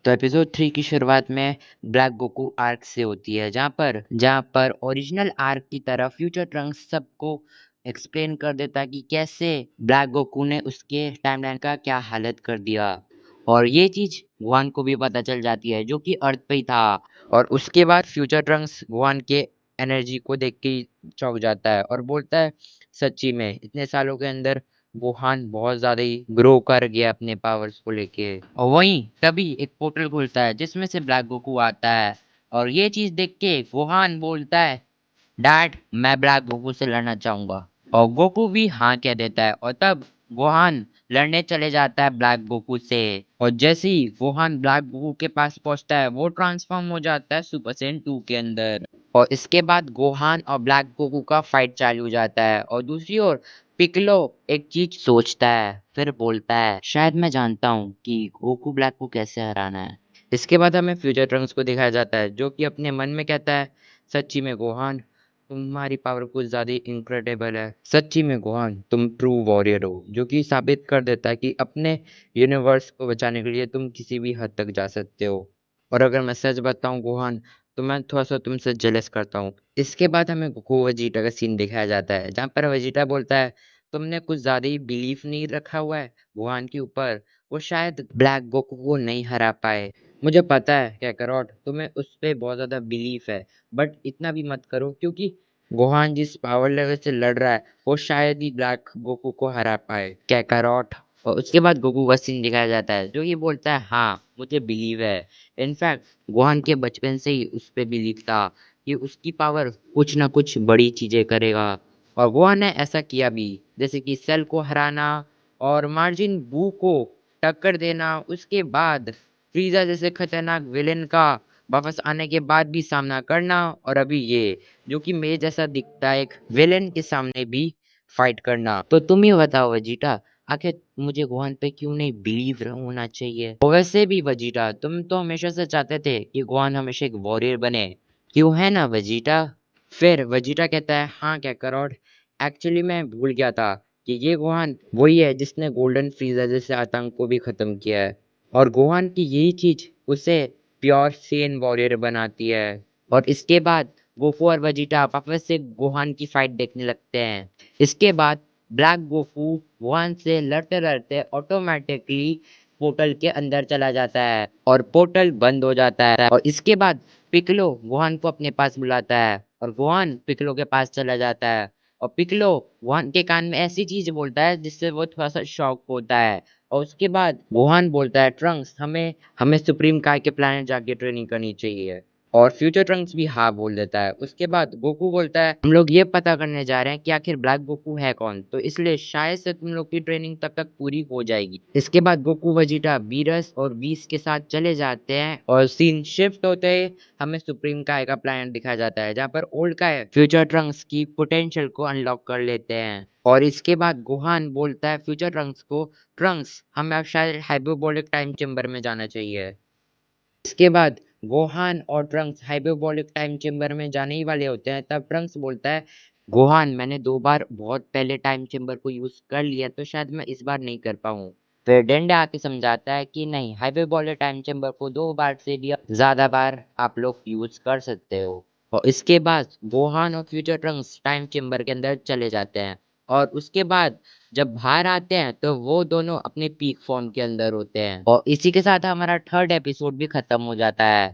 तो एपिसोड 3 की शुरुआत में ब्लैक गोकू आर्क से होती है जहाँ पर ओरिजिनल आर्क की तरह फ्यूचर ट्रंक्स सबको एक्सप्लेन कर देता है कि कैसे ब्लैक गोकू ने उसके टाइमलाइन का क्या हालत कर दिया। और ये चीज गोहान को भी पता चल जाती है जो कि अर्थ पे ही था। और उसके बाद फ्यूचर ट्रंक्स गोहान के एनर्जी को देख के ही चौंक जाता है और बोलता है सच्ची में इतने सालों के अंदर गोहान बहुत ज़्यादा ही ग्रो कर गया अपने पावर्स को लेके। और वहीं तभी एक पोर्टल खुलता है जिसमें से ब्लैक गोकू आता है। और ये चीज देख के गोहान बोलता है डैड मैं ब्लैक गोकू से लड़ना चाहूंगा। और गोकू भी हाँ कह देता है और तब गोहान लड़ने चले जाता है ब्लैक गोकू से। और जैसे ही गोहान ब्लैक गोकू के पास पहुंचता है वो ट्रांसफॉर्म हो जाता है सुपर सैयन 2 के अंदर। और इसके बाद गोहान और ब्लैक गोकू का फाइट चालू हो जाता है और दूसरी ओर पिकलो एक चीज सोचता है फिर बोलता है शायद मैं जानता हूँ कि गोकू ब्लैक को कैसे हराना है। इसके बाद हमें फ्यूचर ट्रंक्स को दिखाया जाता है जो कि अपने मन में कहता है सच्ची में गोहान तुम्हारी पावर कुछ ज्यादा इनक्रेडिबल है। सच्ची में गोहान तुम ट्रू वॉरियर हो जो कि साबित कर देता है कि अपने यूनिवर्स को बचाने के लिए तुम किसी भी हद तक जा सकते हो। और अगर मैं सच बताऊं गोहान तो मैं थोड़ा सा तुमसे जेलस करता हूँ। इसके बाद हमें गोकू वेजिटा का सीन दिखाया जाता है जहाँ पर वेजिटा बोलता है तुमने कुछ ज्यादा ही बिलीफ नहीं रखा हुआ है गोहान के ऊपर। वो शायद ब्लैक गोकू को नहीं हरा पाए। मुझे पता है कैकरॉट तुम्हें उस पे बहुत ज्यादा बिलीफ है बट इतना भी मत करो क्योंकि गोहान जिस पावर लेवल से लड़ रहा है वो शायद ही ब्लैक गोकू को हरा पाए कैकरॉट। और उसके बाद गोकू का सीन दिखाया जाता है जो ये बोलता है हाँ मुझे बिलीव है। इनफैक्ट गोहान के बचपन से ही उस पे बिलीव था कि उसकी पावर कुछ ना कुछ बड़ी चीजें करेगा। और गोहान ने ऐसा किया भी जैसे कि सेल को हराना और मार्जिन बू को टक्कर देना। उसके बाद फ्रीजा जैसे खतरनाक विलेन का वापस आने के बाद भी सामना करना और अभी ये जो कि मेरे जैसा दिखता है एक विलेन के सामने भी फाइट करना। तो तुम ही बताओ वजीटा आखिर मुझे गोहान पे क्यों नहीं बिलीव होना चाहिए। और वैसे भी वजीटा तुम तो हमेशा से चाहते थे कि गोहान हमेशा एक वॉरियर बने क्यों है ना वजीटा। फिर वजीटा कहता है हाँ क्या करोड़ एक्चुअली मैं भूल गया था कि ये गोहान वही है जिसने गोल्डन फ्रीजर जैसे आतंक को भी खत्म किया है। और गोहान की यही चीज उसे प्योर सेन वॉरियर बनाती है। और इसके बाद गोकू और वेजिटा वापस से गोहान की फाइट देखने लगते हैं। इसके बाद ब्लैक गोकू गोहान से लड़ते लड़ते ऑटोमेटिकली पोर्टल के अंदर चला जाता है और पोर्टल बंद हो जाता है। और इसके बाद पिकलो गोहान को अपने पास बुलाता है और गोहान पिकलो के पास चला जाता है। और पिकलो गोहान के कान में ऐसी चीज बोलता है जिससे वो थोड़ा सा शॉक होता है। और उसके बाद गोहान बोलता है ट्रंक्स हमें हमें सुप्रीम काय के प्लानट जाके ट्रेनिंग करनी चाहिए। और फ्यूचर ट्रंक्स भी हाँ बोल देता है। उसके बाद गोकू बोलता है हम लोग ये पता करने जा रहे हैं कि आखिर ब्लैक गोकू है कौन तो इसलिए शायद से तुम लोग की ट्रेनिंग तब तक पूरी हो जाएगी। इसके बाद गोकू वेजिटा बीरस और बीस के साथ चले जाते हैं और सीन शिफ्ट होते ही हमें सुप्रीम काय का प्लान दिखाया जाता है जहाँ पर ओल्ड काय फ्यूचर ट्रंक्स की पोटेंशियल को अनलॉक कर लेते हैं। और इसके बाद गोहान बोलता है फ्यूचर ट्रंक्स को ट्रंक्स हमें अब शायद हाइपरबोलिक टाइम चेम्बर में जाना चाहिए। इसके बाद गोहान और ट्रंक्स हाइपरबोलिक टाइम चेम्बर में जाने ही वाले होते हैं तब ट्रंक्स बोलता है गोहान मैंने 2 बार बहुत पहले टाइम चेम्बर को यूज कर लिया तो शायद मैं इस बार नहीं कर पाऊँ। फिर डेंडे आके समझाता है कि नहीं हाइपरबोलिक टाइम चेम्बर को 2 बार से भी ज्यादा बार आप लोग यूज कर सकते हो। और इसके बाद गोहान और फ्यूचर ट्रंक्स टाइम चेम्बर के अंदर चले जाते हैं। और उसके बाद जब बाहर आते हैं तो वो दोनों अपने पीक फॉर्म के अंदर होते हैं और इसी के साथ हमारा थर्ड एपिसोड भी खत्म हो जाता है।